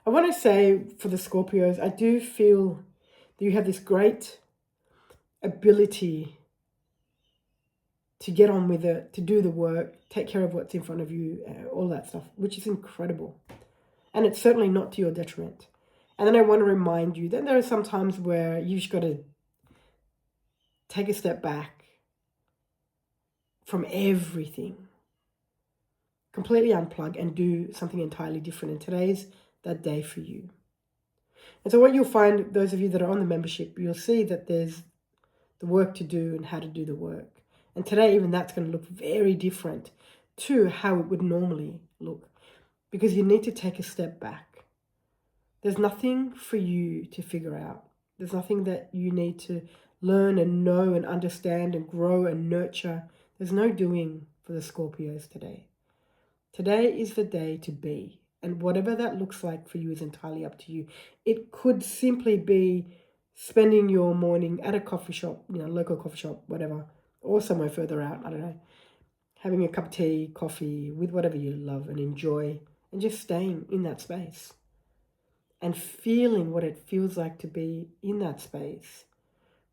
I want to say for the Scorpios, I do feel that you have this great ability to get on with it, to do the work, take care of what's in front of you, all that stuff, which is incredible. And it's certainly not to your detriment. And then I want to remind you that there are some times where you've just got to take a step back from everything, completely unplug and do something entirely different. And today's that day for you. And so what you'll find, those of you that are on the membership, you'll see that there's the work to do and how to do the work. And today, even that's going to look very different to how it would normally look, because you need to take a step back. There's nothing for you to figure out. There's nothing that you need to learn and know and understand and grow and nurture. There's no doing for the Scorpios today. Today is the day to be. And whatever that looks like for you is entirely up to you. It could simply be spending your morning at a coffee shop, local coffee shop, whatever, or somewhere further out, I don't know, having a cup of tea, coffee, with whatever you love and enjoy, and just staying in that space and feeling what it feels like to be in that space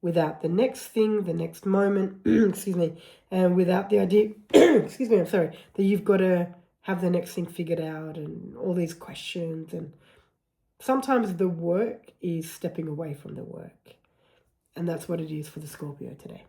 without the next thing, the next moment, excuse me, and without the idea, excuse me, I'm sorry, that you've got to have the next thing figured out and all these questions. And sometimes the work is stepping away from the work. And that's what it is for the Scorpio today.